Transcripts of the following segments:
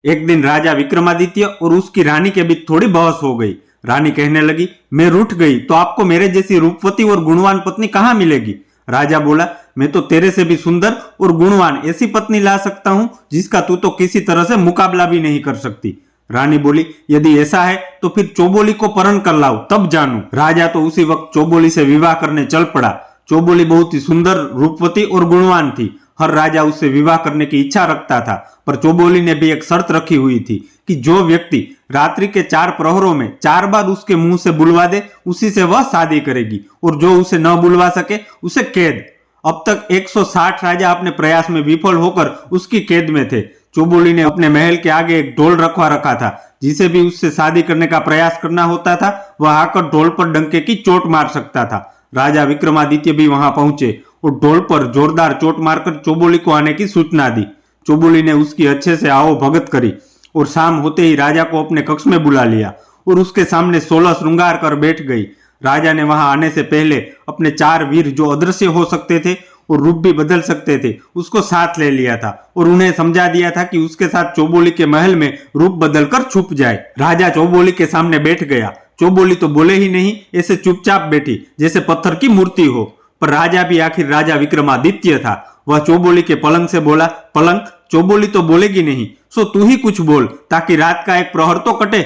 एक दिन राजा विक्रमादित्य और उसकी रानी के बीच थोड़ी बहस हो गई। रानी कहने लगी, मैं रूठ गई तो आपको मेरे जैसी रूपवती और गुणवान पत्नी कहाँ मिलेगी। राजा बोला, मैं तो तेरे से भी सुंदर और गुणवान ऐसी पत्नी ला सकता हूँ जिसका तू तो किसी तरह से मुकाबला भी नहीं कर सकती। रानी बोली, यदि ऐसा है तो फिर चौबोली को परण कर लाओ, तब जानू। राजा तो उसी वक्त चौबोली से विवाह करने चल पड़ा। चौबोली बहुत ही सुंदर, रूपवती और गुणवान थी। हर राजा उससे विवाह करने की इच्छा रखता था, पर चौबोली ने भी एक शर्त रखी हुई थी कि जो व्यक्ति रात्रि के 4 प्रहरों में 4 बार उसके मुंह से बुलवा दे, उसी से वह शादी करेगी, और जो उसे न बुलवा सके उसे कैद। अब तक 160 राजा अपने प्रयास में विफल होकर उसकी कैद में थे। चौबोली ने अपने महल के आगे एक ढोल रखवा रखा था। जिसे भी उससे शादी करने का प्रयास करना होता था, वह आकर ढोल पर डंके की चोट मार सकता था। राजा विक्रमादित्य भी वहां पहुंचे और ढोल पर जोरदार चोट मारकर चौबोली को आने की सूचना दी। चौबोली ने उसकी अच्छे से आओ भगत करी और शाम होते ही राजा को अपने कक्ष में बुला लिया और उसके सामने 16 श्रृंगार कर बैठ गई। राजा ने वहां आने से पहले अपने 4 वीर जो अदृश्य हो सकते थे और रूप भी बदल सकते थे, उसको साथ ले लिया था और उन्हें समझा दिया था कि उसके साथ चौबोली के महल में रूप बदलकर छुप जाए। राजा चौबोली के सामने बैठ गया। चौबोली तो बोले ही नहीं, ऐसे चुपचाप बैठी जैसे पत्थर की मूर्ति हो। पर राजा भी आखिर राजा विक्रमादित्य था। वह चौबोली के पलंग से बोला, पलंग, चौबोली तो बोलेगी नहीं, सो तू ही कुछ बोल ताकि रात का एक प्रहर तो कटे।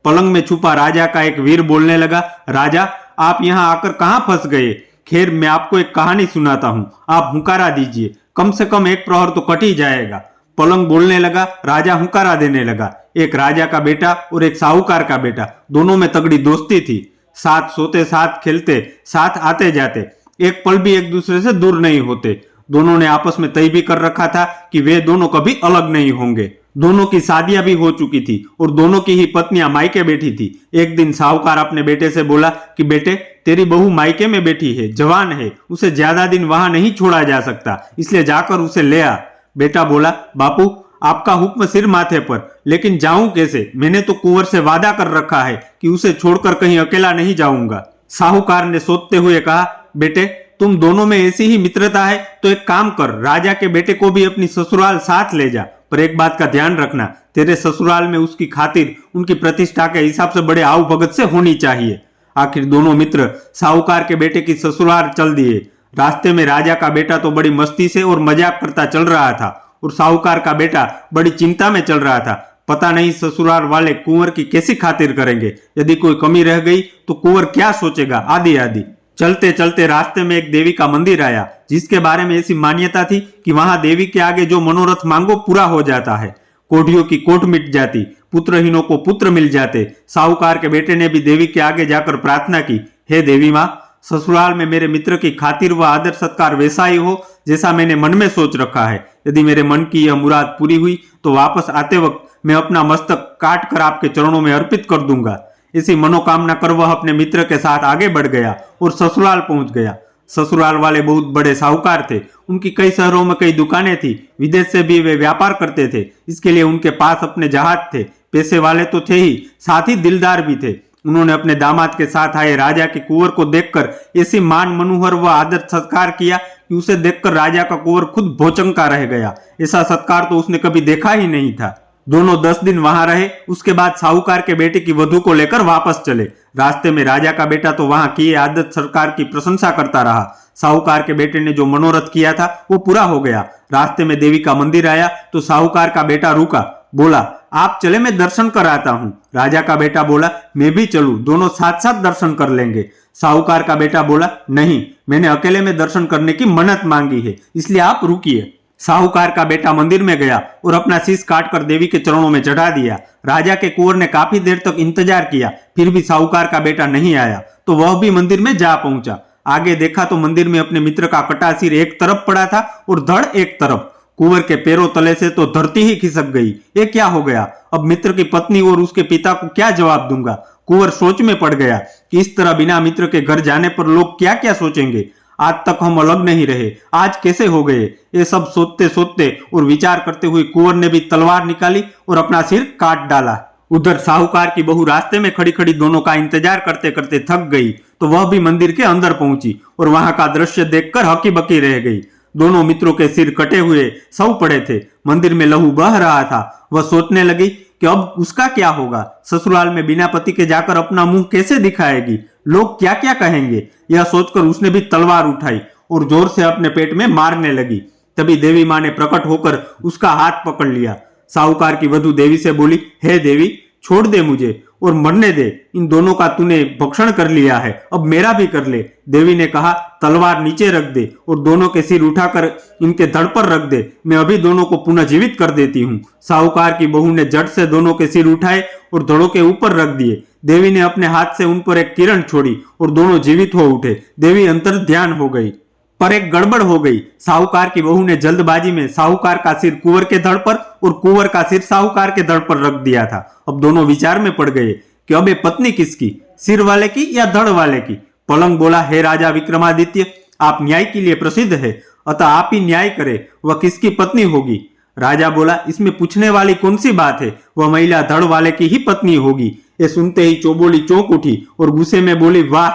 पलंग में छुपा राजा का एक वीर बोलने लगा, राजा, आप यहाँ आकर कहाँ फंस गए। खैर, मैं आपको एक कहानी सुनाता हूँ, आप हुंकारा दीजिए, कम से कम एक प्रहर तो कट ही जाएगा। पलंग बोलने लगा, राजा हुंकारा देने लगा। एक राजा का बेटा और एक साहूकार का बेटा, दोनों में तगड़ी दोस्ती थी। साथ सोते, साथ खेलते, साथ आते जाते, एक पल भी एक दूसरे से दूर नहीं होते। दोनों ने आपस में तय भी कर रखा था कि वे दोनों कभी अलग नहीं होंगे। दोनों की शादियां भी हो चुकी थी और दोनों की ही पत्नियां मायके बैठी थी। एक दिन साहूकार अपने बेटे से बोला कि बेटे, तेरी बहू मायके में बैठी है, जवान है, उसे ज्यादा दिन वहां नहीं छोड़ा जा सकता, इसलिए जाकर उसे ले आ। बेटा बोला, बापू, आपका हुक्म सिर माथे पर, लेकिन जाऊं कैसे। मैंने तो कुंवर से वादा कर रखा है कि उसे छोड़कर कहीं अकेला नहीं जाऊंगा। साहूकार ने सोचते हुए कहा, बेटे, तुम दोनों में ऐसी ही मित्रता है तो एक काम कर, राजा के बेटे को भी अपनी ससुराल साथ ले जा, पर एक बात का ध्यान रखना, तेरे ससुराल में उसकी खातिर उनकी प्रतिष्ठा के हिसाब से बड़े आओ भगत से होनी चाहिए। आखिर दोनों मित्र साहूकार के बेटे की ससुराल चल दिए। रास्ते में राजा का बेटा तो बड़ी मस्ती से और मजाक करता चल रहा था और साहूकार का बेटा बड़ी चिंता में चल रहा था। पता नहीं ससुराल वाले कुंवर की कैसी खातिर करेंगे, यदि कोई कमी रह गई तो कुंवर क्या सोचेगा, आदि आदि। चलते चलते रास्ते में एक देवी का मंदिर आया, जिसके बारे में ऐसी मान्यता थी कि वहां देवी के आगे जो मनोरथ मांगो पूरा हो जाता है। कोढ़ियों की कोठ मिट जाती, पुत्रहीनों को पुत्र मिल जाते। साहूकार के बेटे ने भी देवी के आगे जाकर प्रार्थना की, हे देवी माँ, ससुराल में मेरे मित्र की खातिर व आदर सत्कार वैसा ही हो जैसा मैंने मन में सोच रखा है। यदि मेरे मन की यह मुराद पूरी हुई तो वापस आते वक्त मैं अपना मस्तक काट कर आपके चरणों में अर्पित कर दूंगा। इसी मनोकामना कर वह अपने मित्र के साथ आगे बढ़ गया और ससुराल पहुंच गया। ससुराल वाले बहुत बड़े साहूकार थे। उनकी कई शहरों में कई दुकानें थी, विदेश से भी वे व्यापार करते थे, इसके लिए उनके पास अपने जहाज थे। पैसे वाले तो थे ही, साथ ही दिलदार भी थे। उन्होंने अपने दामाद के साथ आए राजा के कुंवर को देखकर ऐसी मान मनोहर व आदर सत्कार किया कि उसे देखकर राजा का कुंवर खुद भौचंका रह गया। ऐसा सत्कार तो उसने कभी देखा ही नहीं था। दोनों 10 दिन वहां रहे। उसके बाद साहूकार के बेटे की वधू को लेकर वापस चले। रास्ते में राजा का बेटा तो वहां किए आदत सरकार की प्रशंसा करता रहा। साहूकार के बेटे ने जो मनोरथ किया था वो पूरा हो गया। रास्ते में देवी का मंदिर आया तो साहूकार का बेटा रुका, बोला, आप चले, मैं दर्शन कराता हूं। राजा का बेटा बोला, मैं भी चलूं, दोनों साथ साथ दर्शन कर लेंगे। साहूकार का बेटा बोला, नहीं, मैंने अकेले में दर्शन करने की मन्नत मांगी है, इसलिए आप रुकिए। साहूकार का बेटा मंदिर में गया और अपना शीश काटकर देवी के चरणों में चढ़ा दिया। राजा के कुंवर ने काफी देर तक इंतजार किया, फिर भी साहूकार का बेटा नहीं आया तो वह भी मंदिर में जा पहुंचा। आगे देखा तो मंदिर में अपने मित्र का कटा सिर एक तरफ पड़ा था और धड़ एक तरफ। कुंवर के पैरों तले से तो धरती ही खिसक गई। ये क्या हो गया, अब मित्र की पत्नी और उसके पिता को क्या जवाब दूंगा। कुंवर सोच में पड़ गया कि इस तरह बिना मित्र के घर जाने पर लोग क्या क्या सोचेंगे। आज तक हम अलग नहीं रहे, आज कैसे हो गए। ये सब सोचते सोचते और विचार करते हुए कुंवर ने भी तलवार निकाली और अपना सिर काट डाला। उधर साहूकार की बहू रास्ते में खड़ी खड़ी दोनों का इंतजार करते करते थक गई तो वह भी मंदिर के अंदर पहुंची और वहां का दृश्य देखकर हकी बकी रह गई। दोनों मित्रों के सिर कटे हुए सव पड़े थे। मंदिर में लहू बह रहा था। वह सोचने लगी कि अब उसका क्या होगा। ससुराल में बिना पति के जाकर अपना मुंह कैसे दिखाएगी, लोग क्या क्या कहेंगे। यह सोचकर उसने भी तलवार उठाई और जोर से अपने पेट में मारने लगी। तभी देवी माँ ने प्रकट होकर उसका हाथ पकड़ लिया। साहूकार की वधू देवी से बोली, हे देवी, छोड़ दे मुझे और मरने दे। इन दोनों का तूने भक्षण कर लिया है, अब मेरा भी कर ले। देवी ने कहा, तलवार नीचे रख दे और दोनों के सिर उठाकर इनके धड़ पर रख दे, मैं अभी दोनों को पुनः जीवित कर देती हूँ। साहूकार की बहू ने झट से दोनों के सिर उठाए और धड़ों के ऊपर रख दिए। देवी ने अपने हाथ से उन पर एक किरण छोड़ी और दोनों जीवित हो उठे। देवी अंतर ध्यान हो गई, पर एक गड़बड़ हो गई। साहूकार की बहू ने जल्दबाजी में साहूकार का सिर कुंवर के धड़ पर और कुंवर का सिर साहूकार के धड़ पर रख दिया था। अब दोनों विचार में पड़ गए कि अब ये पत्नी किसकी, सिर वाले की या धड़ वाले की। पलंग बोला, हे राजा विक्रमादित्य, आप न्याय के लिए प्रसिद्ध है, अतः आप ही न्याय करें, वह किसकी पत्नी होगी। राजा बोला, इसमें पूछने वाली कौन सी बात है, वह महिला धड़ वाले की ही पत्नी होगी। ये सुनते ही चौबोली चौंक उठी और गुस्से में बोली, वाह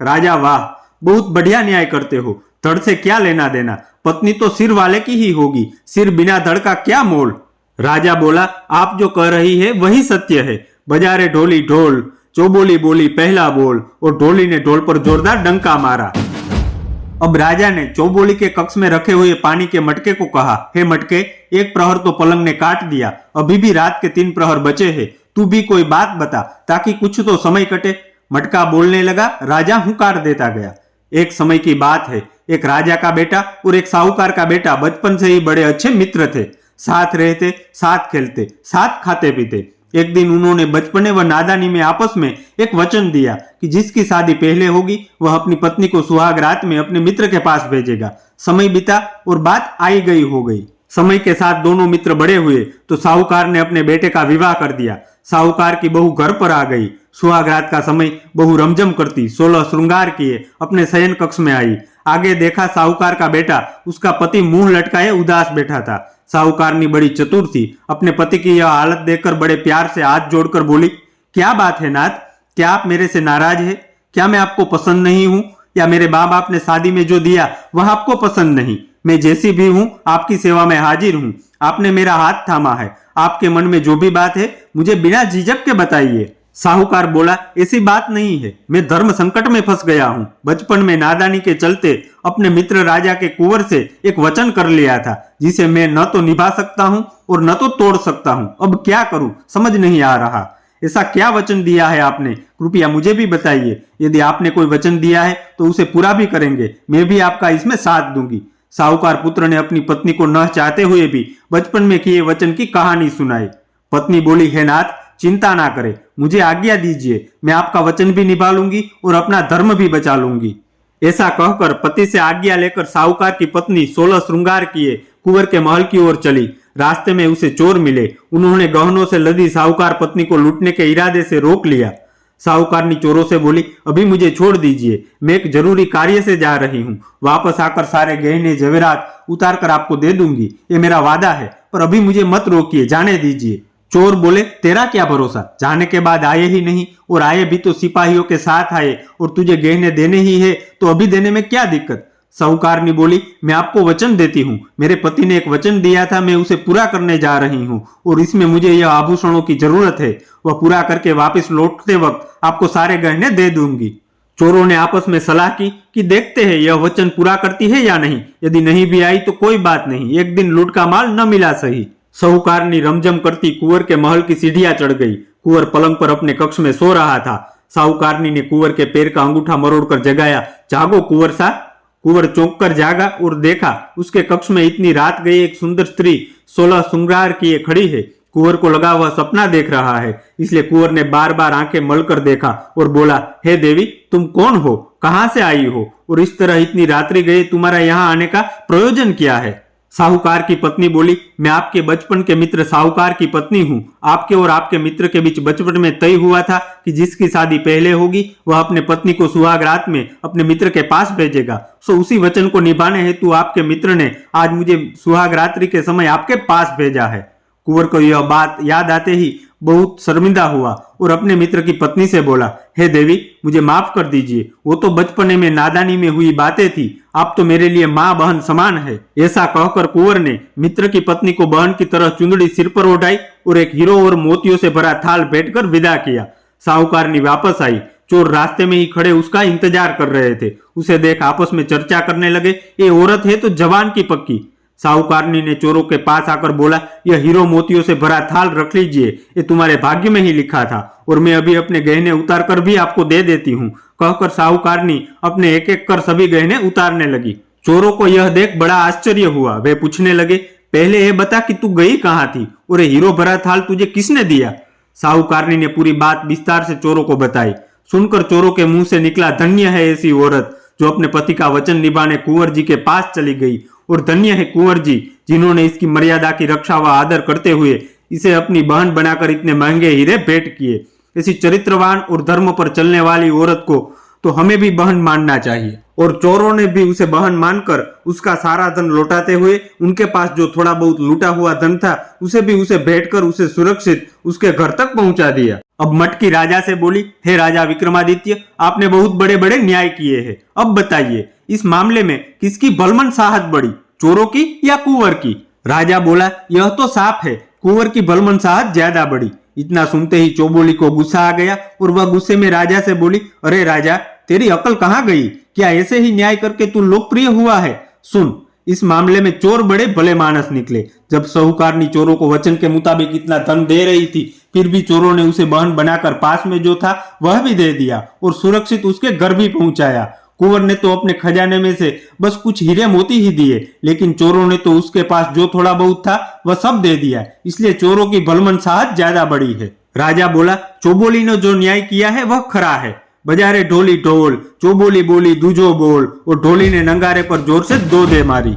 राजा वाह, बहुत बढ़िया न्याय करते हो, धड़ से क्या लेना देना, पत्नी तो सिर वाले की ही होगी, सिर बिना धड़ का क्या मोल। राजा बोला, आप जो कह रही है वही सत्य है। बजारे ढोली ढोल, चौबोली बोली पहला बोल और ढोली ने ढोल पर जोरदार डंका मारा। अब राजा ने चौबोली के कक्ष में रखे हुए पानी के मटके को कहा, हे मटके, एक प्रहर तो पलंग ने काट दिया, अभी भी रात के 3 प्रहर बचे हैं, तू भी कोई बात बता ताकि कुछ तो समय कटे। मटका बोलने लगा, राजा हुंकार देता गया। एक समय की बात है, एक राजा का बेटा और एक साहूकार का बेटा बचपन से ही बड़े अच्छे मित्र थे। साथ रहते, साथ खेलते, साथ खाते पीते। एक दिन उन्होंने बचपने व नादानी में आपस में एक वचन दिया कि जिसकी शादी पहले होगी वह अपनी पत्नी को सुहाग रात में अपने मित्र के पास भेजेगा। समय बीता और बात आई गई हो गई। समय के साथ दोनों मित्र बड़े हुए तो साहूकार ने अपने बेटे का विवाह कर दिया। साहूकार की बहू घर पर आ गई। सुहाग रात का समय बहू रमझम करती 16 श्रृंगार किए अपने शयन कक्ष में आई। आगे देखा साहूकार का बेटा, उसका पति मुंह लटकाए उदास बैठा था। साहूकारनी बड़ी चतुर थी, अपने पति की यह हालत देखकर बड़े प्यार से हाथ जोड़कर बोली, क्या बात है नाथ, क्या आप मेरे से नाराज है? क्या मैं आपको पसंद नहीं हूं, या मेरे माँ बाप ने शादी में जो दिया वह आपको पसंद नहीं? मैं जैसी भी हूं आपकी सेवा में हाजिर हूं। आपने मेरा हाथ थामा है, आपके मन में जो भी बात है मुझे बिना झिझक के बताइए। साहूकार बोला, ऐसी बात नहीं है, मैं धर्म संकट में फंस गया हूँ। बचपन में नादानी के चलते अपने मित्र राजा के कुंवर से एक वचन कर लिया था, जिसे मैं न तो निभा सकता हूँ और न तो तोड़ सकता हूँ। अब क्या करूँ समझ नहीं आ रहा। ऐसा क्या वचन दिया है आपने, कृपया मुझे भी बताइए। यदि आपने कोई वचन दिया है तो उसे पूरा भी करेंगे, मैं भी आपका इसमें साथ दूंगी। साहूकार पुत्र ने अपनी पत्नी को न चाहते हुए भी बचपन में किए वचन की कहानी सुनाई। पत्नी बोली, हे नाथ, चिंता ना करे, मुझे आज्ञा दीजिए, मैं आपका वचन भी निभा लूंगी और अपना धर्म भी बचा लूंगी। ऐसा कहकर पति से आज्ञा लेकर साहूकार की पत्नी 16 श्रृंगार किए कुंवर के महल की ओर चली। रास्ते में उसे चोर मिले। उन्होंने गहनों से लदी साहूकार पत्नी को लूटने के इरादे से रोक लिया। साहूकारनी चोरों से बोली, अभी मुझे छोड़ दीजिए, मैं एक जरूरी कार्य से जा रही हूँ, वापस आकर सारे गहने जवेरात उतार कर आपको दे दूंगी, ये मेरा वादा है, पर अभी मुझे मत रोकिए, जाने दीजिए। चोर बोले, तेरा क्या भरोसा, जाने के बाद आए ही नहीं, और आए भी तो सिपाहियों के साथ आए, और तुझे गहने देने ही है तो अभी देने में क्या दिक्कत। साहूकारनी बोली, मैं आपको वचन देती हूँ, मेरे पति ने एक वचन दिया था, मैं उसे पूरा करने जा रही हूँ, और इसमें मुझे यह आभूषणों की जरूरत है, वह पूरा करके वापस लौटते वक्त आपको सारे गहने दे दूंगी। चोरों ने आपस में सलाह की कि देखते हैं यह वचन पूरा करती है या नहीं, यदि नहीं भी आई तो कोई बात नहीं, एक दिन लूट का माल न मिला सही। साहूकारनी रमझम करती कुंवर के महल की सीढ़ियां चढ़ गई। कुंवर पलंग पर अपने कक्ष में सो रहा था। साहूकारनी ने कुंवर के पैर का अंगूठा मरोड़कर जगाया, जागो कुंवर सा। कुंवर चौंक कर जागा और देखा उसके कक्ष में इतनी रात गई एक सुंदर स्त्री 16 श्रृंगार किए खड़ी है। कुंवर को लगा वह सपना देख रहा है, इसलिए कुंवर ने बार बार आंखें मलकर देखा और बोला, हे देवी, तुम कौन हो, कहां से आई हो, और इस तरह इतनी रात्रि गई, तुम्हारा यहाँ आने का प्रयोजन क्या है। साहूकार की पत्नी बोली, मैं आपके बचपन के मित्र साहूकार की पत्नी हूँ। आपके और आपके मित्र के बीच बचपन में तय हुआ था कि जिसकी शादी पहले होगी वह अपने पत्नी को सुहाग रात में अपने मित्र के पास भेजेगा। सो उसी वचन को निभाने हेतु आपके मित्र ने आज मुझे सुहाग रात्रि के समय आपके पास भेजा है। कुंवर को यह बात याद आते ही बहुत शर्मिंदा हुआ और अपने मित्र की पत्नी से बोला, हे देवी, मुझे माफ कर दीजिए, वो तो बचपने में नादानी में हुई बातें थी, आप तो मेरे लिए माँ बहन समान है। ऐसा कहकर कुंवर ने मित्र की पत्नी को बहन की तरह चुंदड़ी सिर पर उठाई और एक हीरो और मोतियों से भरा थाल भेंट कर विदा किया। साहूकारनी वापस आई। चोर रास्ते में ही खड़े उसका इंतजार कर रहे थे। उसे देख आपस में चर्चा करने लगे, ये औरत है तो जवान की पक्की। साहूकारनी ने चोरों के पास आकर बोला, यह हीरो मोतियों से भरा थाल रख लीजिए, ये तुम्हारे भाग्य में ही लिखा था और मैं अभी अपने गहने उतार कर भी आपको दे देती हूँ। कहकर साहूकारनी अपने एक एक कर सभी गहने उतारने लगी। चोरों को यह देख बड़ा आश्चर्य हुआ। वे पूछने लगे, पहले ये बता कि तू गई कहाँ थी और ये हीरो भरा थाल तुझे किसने दिया? साहूकारनी ने पूरी बात विस्तार से चोरों को बताई। सुनकर चोरों के मुंह से निकला, धन्य है ऐसी औरत जो अपने पति का वचन निभाने कुंवर जी के पास चली गई, और धन्य है कुंवर जी जिन्होंने इसकी मर्यादा की रक्षा व आदर करते हुए इसे अपनी बहन बनाकर इतने महंगे हीरे भेंट किए। ऐसी चरित्रवान और धर्म पर चलने वाली औरत को तो हमें भी बहन मानना चाहिए। और चोरों ने भी उसे बहन मानकर उसका सारा धन लौटाते हुए उनके पास जो थोड़ा बहुत लूटा हुआ धन था उसे भी उसे भेंट कर उसे सुरक्षित उसके घर तक पहुंचा दिया। अब मटकी राजा से बोली, हे राजा विक्रमादित्य, आपने बहुत बड़े बड़े न्याय किए हैं। अब बताइए, इस मामले में किसकी बलमन साहत बड़ी, चोरों की या कुंवर की? राजा बोला, यह तो साफ है, कुंवर की बलमन साहत ज्यादा बड़ी। इतना सुनते ही चौबोली को गुस्सा आ गया और वह गुस्से में राजा से बोली, अरे राजा, तेरी अकल कहाँ गई? क्या ऐसे ही न्याय करके तू लोकप्रिय हुआ है? सुन, इस मामले में चोर बड़े भले मानस निकले। जब साहूकारनी चोरों को वचन के मुताबिक इतना धन दे रही थी, फिर भी चोरों ने उसे बहन बनाकर पास में जो था वह भी दे दिया और सुरक्षित उसके घर भी पहुंचाया। कुंवर ने तो अपने खजाने में से बस कुछ हीरे मोती ही दिए, लेकिन चोरों ने तो उसके पास जो थोड़ा बहुत था वह सब दे दिया। इसलिए चोरों की भलमन साहत ज्यादा बड़ी है। राजा बोला, चौबोली ने जो न्याय किया है वह खरा है। बजारे ढोली ढोल, चौबोली बोली दूजो बोल, और ढोली ने नंगारे पर जोर से दो दे मारी।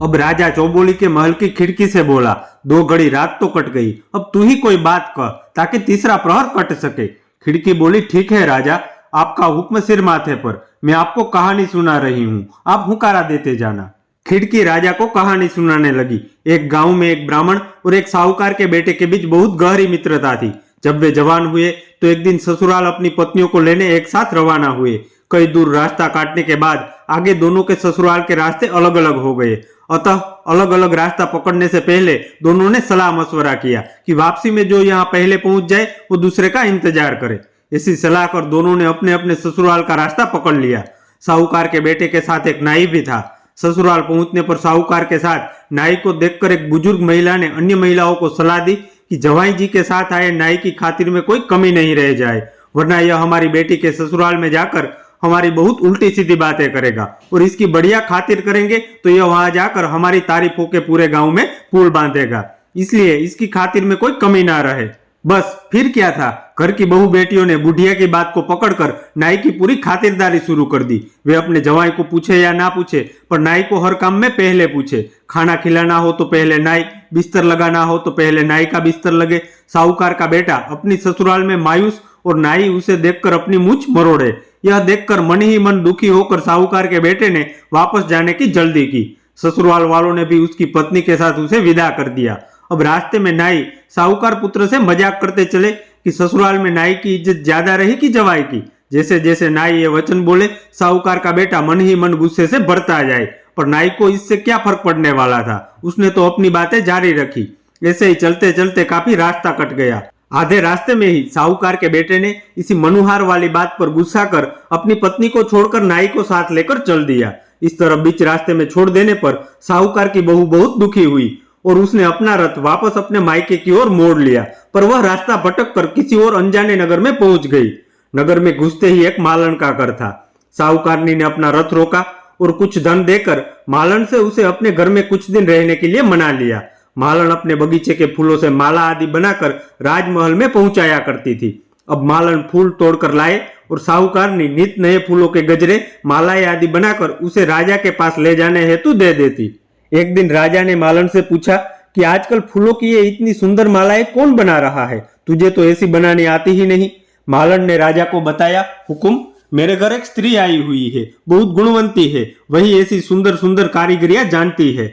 अब राजा चौबोली के महल की खिड़की से बोला, दो घड़ी रात तो कट गई, अब तू ही कोई बात कह ताकि तीसरा प्रहर कट सके। खिड़की बोली, ठीक है राजा, आपका हुक्म सिर माथे पर, मैं आपको कहानी सुना रही हूँ, आप हुकारा देते जाना। खिड़की राजा को कहानी सुनाने लगी। एक गांव में एक ब्राह्मण और एक साहूकार के बेटे के बीच बहुत गहरी मित्रता थी। जब वे जवान हुए तो एक दिन ससुराल अपनी पत्नियों को लेने एक साथ रवाना हुए। कई दूर रास्ता काटने के बाद आगे दोनों के ससुराल के रास्ते अलग अलग हो गए। अतः अलग अलग रास्ता पकड़ने से पहले दोनों ने सलाह मशवरा किया कि वापसी में जो यहाँ पहले पहुंच जाए वो दूसरे का इंतजार करे। इसी सलाह कर दोनों ने अपने अपने ससुराल का रास्ता पकड़ लिया। साहूकार के बेटे के साथ एक नाई भी था। ससुराल पहुंचने पर साहूकार के साथ नाई को देखकर एक बुजुर्ग महिला ने अन्य महिलाओं को सलाह दी कि जवाई जी के साथ आए नाई की खातिर में कोई कमी नहीं रह जाए, वरना यह हमारी बेटी के ससुराल में जाकर हमारी बहुत उल्टी सीधी बातें करेगा, और इसकी बढ़िया खातिर करेंगे तो यह वहां जाकर हमारी तारीफों के पूरे गांव में पुल बांधेगा। इसलिए इसकी खातिर में कोई कमी ना रहे। बस फिर क्या था, घर की बहू बेटियों ने बुढ़िया की बात को पकड़कर नाई की पूरी खातिरदारी शुरू कर दी। वे अपने जवाई को पूछे या ना पूछे, पर नाई को हर काम में पहले पूछे। खाना खिलाना हो तो पहले नाई, बिस्तर लगाना हो तो पहले नाई का बिस्तर लगे। साहूकार का बेटा अपनी ससुराल में मायूस और नाई उसे देखकर अपनी मूंछ मरोड़े। यह देखकर मन ही मन दुखी होकर साहूकार के बेटे ने वापस जाने की जल्दी की। ससुराल वालों ने भी उसकी पत्नी के साथ उसे विदा कर दिया। अब रास्ते में नाई साहूकार पुत्र से मजाक करते चले कि ससुराल में नाई की इज्जत ज्यादा रही कि जवाई की। जैसे जैसे नाई ये वचन बोले, साहूकार का बेटा मन ही मन गुस्से से बढ़ता जाए, पर नाई को इससे क्या फर्क पड़ने वाला था। उसने तो अपनी बातें जारी रखी। ऐसे ही चलते चलते काफी रास्ता कट गया। आधे रास्ते में ही साहूकार के बेटे ने इसी मनुहार वाली बात पर गुस्सा कर अपनी पत्नी को छोड़कर नाई को साथ लेकर चल दिया। इस तरह बीच रास्ते में छोड़ देने पर साहूकार की बहू बहुत दुखी हुई और उसने अपना रथ वापस अपने मायके की ओर मोड़ लिया, पर वह रास्ता भटक कर किसी और अनजाने नगर में पहुंच गई। नगर में घुसते ही एक मालन का घर था। साहूकारनी ने अपना रथ रोका और कुछ धन देकर मालन से उसे अपने घर में कुछ दिन रहने के लिए मना लिया। मालन अपने बगीचे के फूलों से माला आदि बनाकर राजमहल में पहुंचाया करती थी। अब मालन फूल तोड़कर लाए और साहूकारनी नित नए फूलों के गजरे, मालाएं आदि बनाकर उसे राजा के पास ले जाने हेतु दे देती। एक दिन राजा ने मालन से पूछा कि आजकल फूलों की ये इतनी सुंदर मालाएं कौन बना रहा है? तुझे तो ऐसी बनानी आती ही नहीं। मालन ने राजा को बताया, हुकुम, मेरे घर एक स्त्री आई हुई है, बहुत गुणवंती है, वही ऐसी सुंदर सुंदर कारीगरियां जानती है।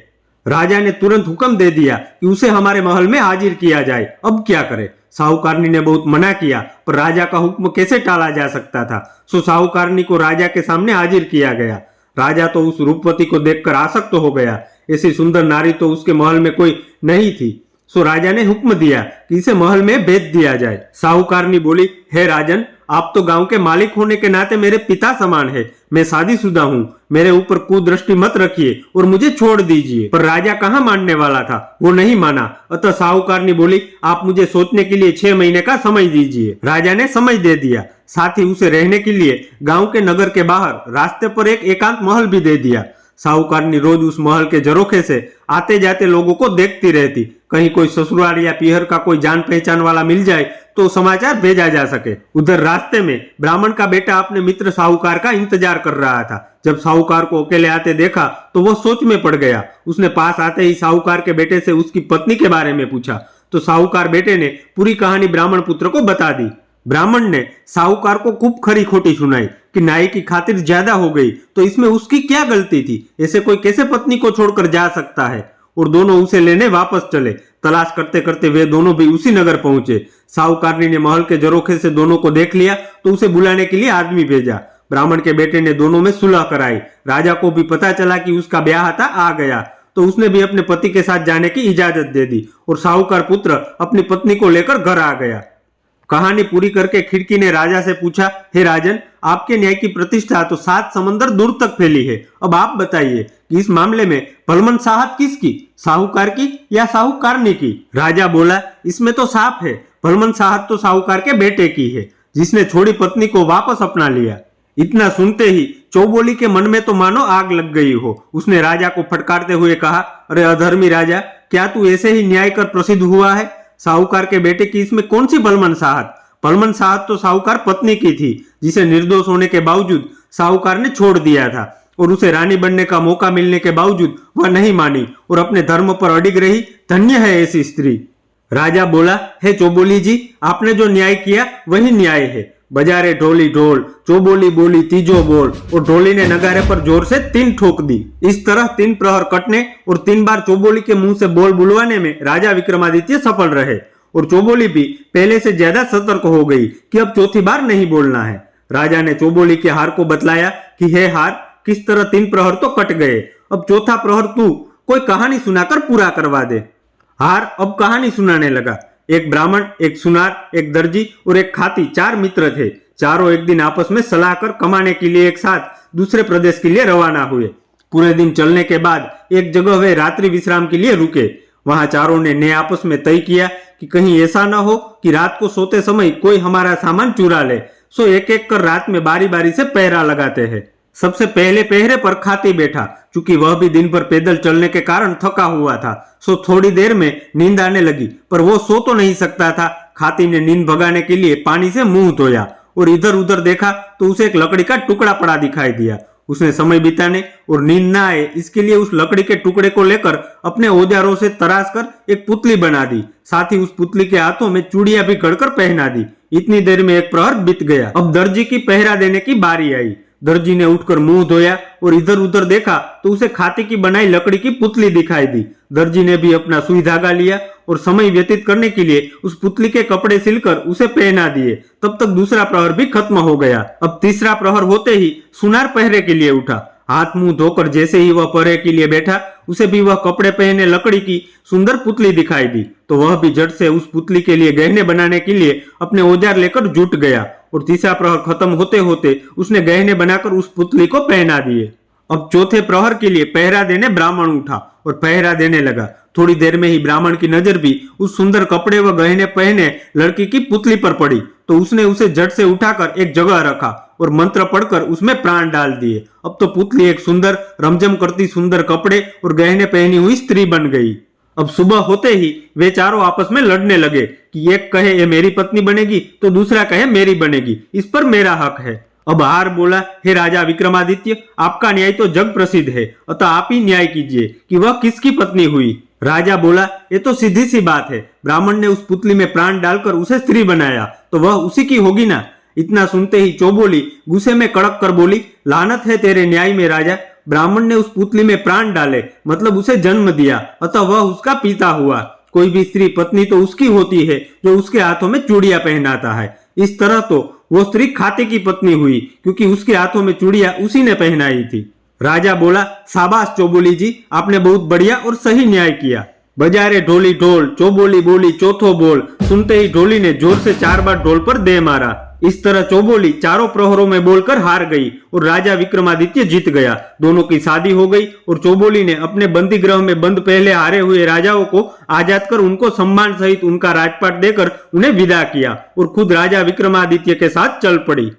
राजा ने तुरंत हुक्म दे दिया कि उसे हमारे महल में हाजिर किया जाए। अब क्या करे? साहूकारनी ने बहुत मना किया, पर राजा का हुक्म कैसे टाला जा सकता था। सो साहूकारनी को राजा के सामने हाजिर किया गया। राजा तो उस रूपवती को देखकर आसक्त हो गया। ऐसी सुंदर नारी तो उसके महल में कोई नहीं थी। सो राजा ने हुक्म दिया कि इसे महल में भेज दिया जाए। साहूकारनी बोली, हे राजन, आप तो गांव के मालिक होने के नाते मेरे पिता समान है। मैं शादीशुदा हूँ, मेरे ऊपर कुदृष्टि मत रखिए और मुझे छोड़ दीजिए। पर राजा कहाँ मानने वाला था, वो नहीं माना। अतः साहूकारनी बोली, आप मुझे सोचने के लिए 6 महीने का समय दीजिए। राजा ने समय दे दिया। साथ ही उसे रहने के लिए गांव के नगर के बाहर रास्ते पर एक एकांत महल भी दे दिया। साहूकारनी रोज उस महल के झरोखे से आते जाते लोगों को देखती रहती। कहीं कोई ससुराल या पीहर का कोई जान पहचान वाला मिल जाए तो समाचार भेजा जा सके। उधर रास्ते में ब्राह्मण का बेटा अपने मित्र साहूकार का इंतजार कर रहा था। जब साहूकार को अकेले आते देखा तो वह सोच में पड़ गया। उसने पास आते ही साहूकार के बेटे से उसकी पत्नी के बारे में पूछा तो साहूकार बेटे ने पूरी कहानी ब्राह्मण पुत्र को बता दी। ब्राह्मण ने साहूकार को खूब खरी खोटी सुनाई कि नाई की खातिर ज्यादा हो गई तो इसमें उसकी क्या गलती थी, ऐसे कोई कैसे पत्नी को छोड़कर जा सकता है। और दोनों उसे लेने वापस चले। तलाश करते करते वे दोनों भी उसी नगर पहुंचे। साहूकारनी ने महल के झरोखे से दोनों को देख लिया तो उसे बुलाने के लिए आदमी भेजा। ब्राह्मण के बेटे ने दोनों में सुलह कराई। राजा को भी पता चला कि उसका ब्याह था आ गया तो उसने भी अपने पति के साथ जाने की इजाजत दे दी और साहूकार पुत्र अपनी पत्नी को लेकर घर आ गया। कहानी पूरी करके खिड़की ने राजा से पूछा, हे राजन, आपके न्याय की प्रतिष्ठा तो 7 समंदर दूर तक फैली है। अब आप बताइए कि इस मामले में भलमन साहत किसकी, साहूकार की या साहूकारनी की। राजा बोला, इसमें तो साफ है, भलमन साहत तो साहूकार के बेटे की है, जिसने छोड़ी पत्नी को वापस अपना लिया। इतना सुनते ही चौबोली के मन में तो मानो आग लग गई हो। उसने राजा को फटकारते हुए कहा, अरे अधर्मी राजा, क्या तू ऐसे ही न्याय कर प्रसिद्ध हुआ है? साहूकार के बेटे की इसमें कौन सी भलमन साहत? भलमन साहत तो साहूकार पत्नी की थी, जिसे निर्दोष होने के बावजूद साहूकार ने छोड़ दिया था और उसे रानी बनने का मौका मिलने के बावजूद वह नहीं मानी और अपने धर्म पर अडिग रही। धन्य है ऐसी स्त्री। राजा बोला, हे चौबोली जी, आपने जो न्याय किया वही न्याय है। बजारे ढोली ढोल, चौबोली बोली तीजो बोल, और ढोली ने नगारे पर जोर से 3 ठोक दी। इस तरह 3 प्रहर कटने और 3 बार चौबोली के मुंह से बोल बुलवाने में राजा विक्रमादित्य सफल रहे और चौबोली भी पहले से ज्यादा सतर्क हो गई कि अब चौथी बार नहीं बोलना है। राजा ने चौबोली के हार को बतलाया कि हे हार, किस तरह 3 प्रहर तो कट गए, अब चौथा प्रहर तू कोई कहानी सुनाकर पूरा करवा दे। हार अब कहानी सुनाने लगा। एक ब्राह्मण, एक सुनार, एक दर्जी और एक खाती 4 मित्र थे। चारों एक दिन आपस में सलाह कर कमाने के लिए एक साथ दूसरे प्रदेश के लिए रवाना हुए। पूरे दिन चलने के बाद एक जगह वे रात्रि विश्राम के लिए रुके। वहां चारों ने आपस में तय किया कि कहीं ऐसा न हो कि रात को सोते समय कोई हमारा सामान चुरा ले। सो एक एक कर रात में बारी बारी से पहरा लगाते हैं। सबसे पहले पहरे पर खाती बैठा, चूंकि वह भी दिन भर पैदल चलने के कारण थका हुआ था। सो थोड़ी देर में नींद आने लगी, पर वो सो तो नहीं सकता था। खाती ने नींद भगाने के लिए पानी से मुंह धोया और इधर उधर देखा तो उसे एक लकड़ी का टुकड़ा पड़ा दिखाई दिया। उसने समय बिताने और नींद ना आए इसके लिए उस लकड़ी के टुकड़े को लेकर अपने औजारों से तराश कर एक पुतली बना दी। साथ ही उस पुतली के हाथों में चूड़ियां भी गढ़कर पहना दी। इतनी देर में एक प्रहर बीत गया। अब दर्जी की पहरा देने की बारी आई। दर्जी ने उठकर मुंह धोया और इधर उधर देखा तो उसे खाती की बनाई लकड़ी की पुतली दिखाई दी। दर्जी ने भी अपना सुई धागा लिया और समय व्यतीत करने के लिए उस पुतली के कपड़े सिलकर उसे पहना दिए। तब तक दूसरा प्रहर भी खत्म हो गया। अब तीसरा प्रहर होते ही सुनार पहरे के लिए उठा। हाथ मुंह धोकर जैसे ही वह पहरे के लिए बैठा, उसे भी वह कपड़े पहने लकड़ी की सुंदर पुतली दिखाई दी। तो वह भी झट से उस पुतली के लिए गहने बनाने के लिए अपने औजार लेकर जुट गया और तीसरा प्रहर खत्म होते होते उसने गहने बनाकर उस पुतली को पहना दिए। अब चौथे प्रहर के लिए पहरा देने ब्राह्मण उठा और पहरा देने लगा। थोड़ी देर में ही ब्राह्मण की नजर भी उस सुंदर कपड़े व गहने पहने लड़की की पुतली पर पड़ी। तो उसने उसे झट से उठाकर एक जगह रखा और मंत्र पढ़कर उसमें प्राण डाल दिए। अब तो पुतली एक सुंदर रमझम करती सुंदर कपड़े और गहने पहनी हुई स्त्री बन गई। अब सुबह होते ही वे चारों आपस में लड़ने लगे कि एक कहे ये मेरी पत्नी बनेगी तो दूसरा कहे मेरी बनेगी, इस पर मेरा हक है। अब हार बोला, हे राजा विक्रमादित्य, आपका न्याय तो जग प्रसिद्ध है, अतः आप ही न्याय कीजिए कि वह किसकी पत्नी हुई। राजा बोला, ये तो सीधी सी बात है। ब्राह्मण ने उस पुतली में प्राण डालकर उसे स्त्री बनाया तो वह उसी की होगी ना। इतना सुनते ही चौबोली गुस्से में कड़क कर बोली, लानत है तेरे न्याय में राजा। ब्राह्मण ने उस पुतली में प्राण डाले मतलब उसे जन्म दिया, अतः वह उसका पिता हुआ। कोई भी स्त्री पत्नी तो उसकी होती है जो उसके हाथों में चूड़ियां पहनाता है। इस तरह तो वो स्त्री खाते की पत्नी हुई, क्योंकि उसके हाथों में चूड़ियां उसी ने पहनाई थी। राजा बोला, शाबाश चौबोली जी, आपने बहुत बढ़िया और सही न्याय किया। बजारे ढोली ढोल, चौबोली बोली चौथो बोल। सुनते ही ढोली ने जोर से 4 बार ढोल पर दे मारा। इस तरह चौबोली चारों प्रहरों में बोलकर हार गई और राजा विक्रमादित्य जीत गया। दोनों की शादी हो गई और चौबोली ने अपने बंदी गृह में बंद पहले हारे हुए राजाओं को आजाद कर उनको सम्मान सहित उनका राजपाट देकर उन्हें विदा किया और खुद राजा विक्रमादित्य के साथ चल पड़ी।